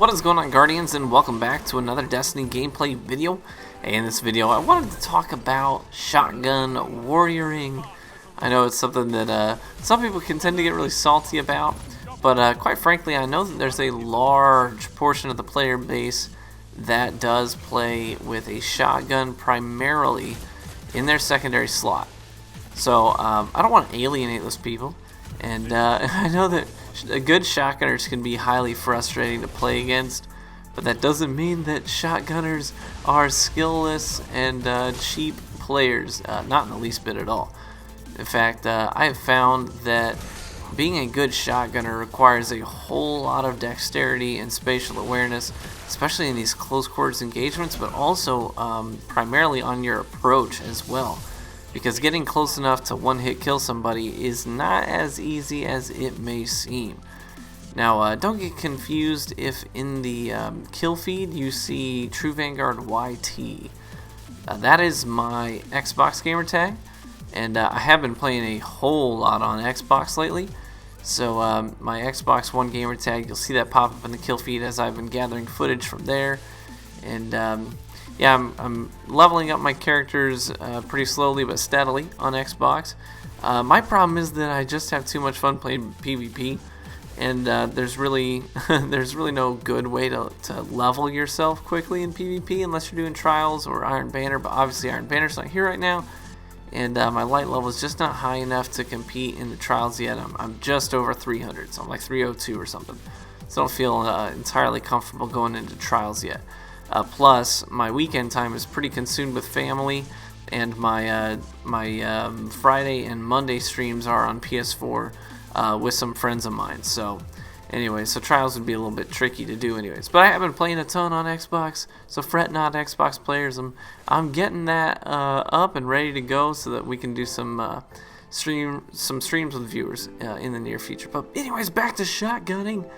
What is going on, Guardians, and welcome back to another Destiny gameplay video. In this video I wanted to talk about shotgun warrioring. I know it's something that some people can tend to get really salty about, but quite frankly I know that there's a large portion of the player base that does play with a shotgun primarily in their secondary slot. So I don't want to alienate those people, and I know that good shotgunners can be highly frustrating to play against, but that doesn't mean that shotgunners are skillless and cheap players, not in the least bit at all. In fact, I have found that being a good shotgunner requires a whole lot of dexterity and spatial awareness, especially in these close quarters engagements, but also primarily on your approach as well. Because getting close enough to one-hit kill somebody is not as easy as it may seem. Now, don't get confused if in the kill feed you see True Vanguard YT. That is my Xbox gamer tag, and I have been playing a whole lot on Xbox lately. So my Xbox One gamer tag, you'll see that pop up in the kill feed as I've been gathering footage from there. And yeah, I'm leveling up my characters pretty slowly but steadily on Xbox. My problem is that I just have too much fun playing PvP, and there's really no good way to level yourself quickly in PvP unless you're doing trials or Iron Banner. But obviously Iron Banner's not here right now, and my light level is just not high enough to compete in the trials yet. I'm just over 300, so I'm like 302 or something. So I don't feel entirely comfortable going into trials yet. Plus, my weekend time is pretty consumed with family, and my Friday and Monday streams are on PS4 with some friends of mine. So, anyway, so trials would be a little bit tricky to do, anyways. But I have been playing a ton on Xbox, so fret not, Xbox players. I'm getting that up and ready to go so that we can do some streams with viewers in the near future. But anyways, back to shotgunning,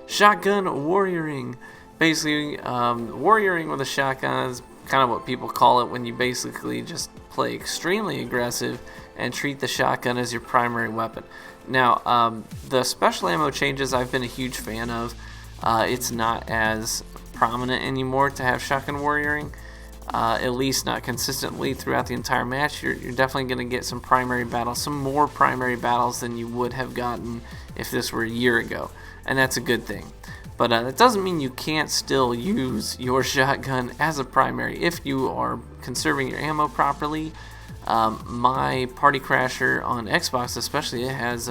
shotgun warrioring. Basically, warrioring with a shotgun is kind of what people call it when you basically just play extremely aggressive and treat the shotgun as your primary weapon. Now, the special ammo changes I've been a huge fan of. It's not as prominent anymore to have shotgun warrioring, at least not consistently throughout the entire match. You're definitely going to get some primary battles, some more primary battles than you would have gotten if this were a year ago, and that's a good thing. But that doesn't mean you can't still use your shotgun as a primary if you are conserving your ammo properly. My Party Crasher on Xbox especially, it's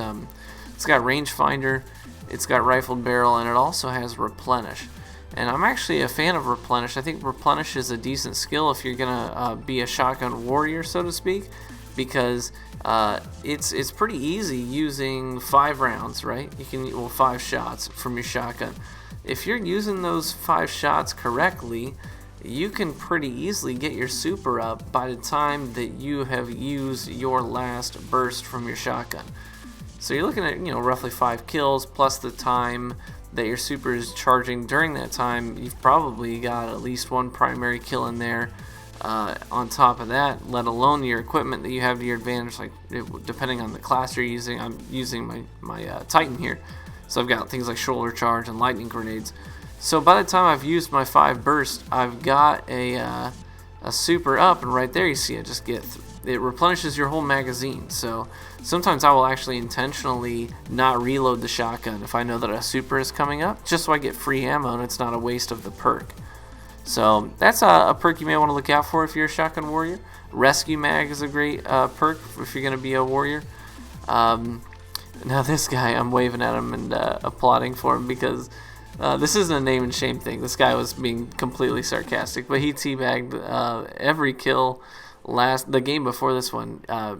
got rangefinder, it's got rifled barrel, and it also has replenish. And I'm actually a fan of replenish. I think replenish is a decent skill if you're gonna be a shotgun warrior, so to speak, because it's pretty easy using 5 rounds, right? You can 5 shots from your shotgun. If you're using those 5 shots correctly, you can pretty easily get your super up by the time that you have used your last burst from your shotgun. So you're looking at roughly 5 kills plus the time that your super is charging. During that time, you've probably got at least 1 primary kill in there. On top of that, let alone your equipment that you have to your advantage, like depending on the class you're using. I'm using my Titan here, so I've got things like shoulder charge and lightning grenades. So by the time I've used my 5 bursts, I've got a super up, and right there you see it replenishes your whole magazine. So sometimes I will actually intentionally not reload the shotgun if I know that a super is coming up, just so I get free ammo and it's not a waste of the perk. So that's a perk you may want to look out for if you're a shotgun warrior. Rescue mag is a great perk if you're going to be a warrior. Now this guy, I'm waving at him and applauding for him because this isn't a name and shame thing. This guy was being completely sarcastic, but he teabagged every kill the game before this one. I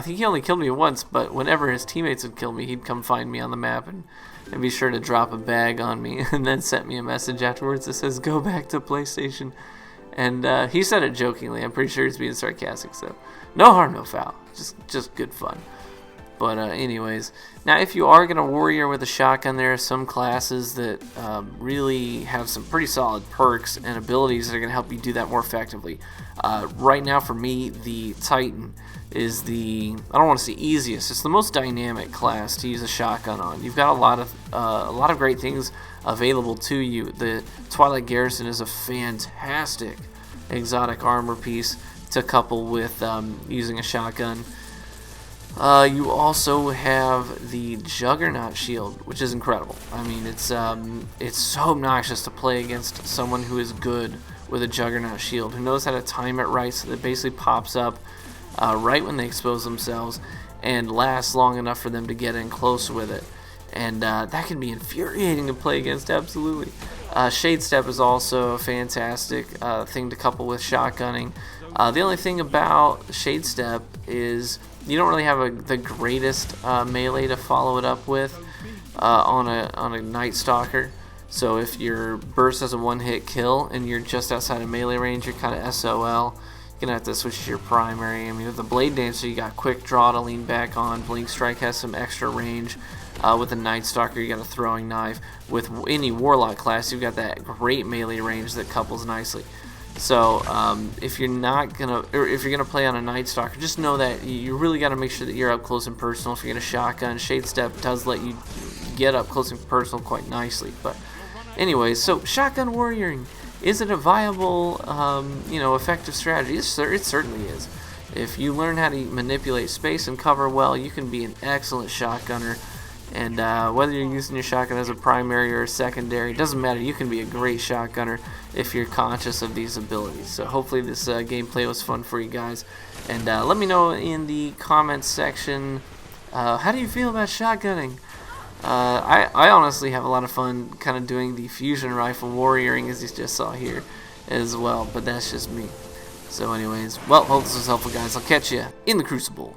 think he only killed me once, but whenever his teammates would kill me, he'd come find me on the map and be sure to drop a bag on me and then sent me a message afterwards that says, "Go back to PlayStation." And he said it jokingly. I'm pretty sure he's being sarcastic, so no harm, no foul. Just good fun. But anyways, now if you are going to warrior with a shotgun, there are some classes that really have some pretty solid perks and abilities that are going to help you do that more effectively. Right now for me, the Titan is the, I don't want to say easiest, it's the most dynamic class to use a shotgun on. You've got a lot of great things available to you. The Twilight Garrison is a fantastic exotic armor piece to couple with using a shotgun. You also have the Juggernaut shield, which is incredible. I mean, it's so obnoxious to play against someone who is good with a Juggernaut shield, who knows how to time it right so that it basically pops up right when they expose themselves and lasts long enough for them to get in close with it. And that can be infuriating to play against, absolutely. Shade Step is also a fantastic thing to couple with shotgunning. The only thing about Shade Step is you don't really have the greatest melee to follow it up with on a Night Stalker. So if your burst has a one-hit kill and you're just outside of melee range, you're kind of SOL. You're going to have to switch to your primary. I mean, with the Blade Dancer, you got Quick Draw to lean back on. Blink Strike has some extra range. With the Night Stalker, you got a Throwing Knife. With any Warlock class, you've got that great melee range that couples nicely. So if you're gonna play on a Night Stalker, just know that you really got to make sure that you're up close and personal. If you're gonna shotgun, Shade Step does let you get up close and personal quite nicely. But anyways, so shotgun warrioring, is it a viable, effective strategy? It certainly is. If you learn how to manipulate space and cover well, you can be an excellent shotgunner. And whether you're using your shotgun as a primary or a secondary, it doesn't matter. You can be a great shotgunner if you're conscious of these abilities. So hopefully this gameplay was fun for you guys. And let me know in the comments section, how do you feel about shotgunning? I honestly have a lot of fun kind of doing the fusion rifle warrioring, as you just saw here as well. But that's just me. So anyways, well, hope this was helpful, guys. I'll catch you in the Crucible.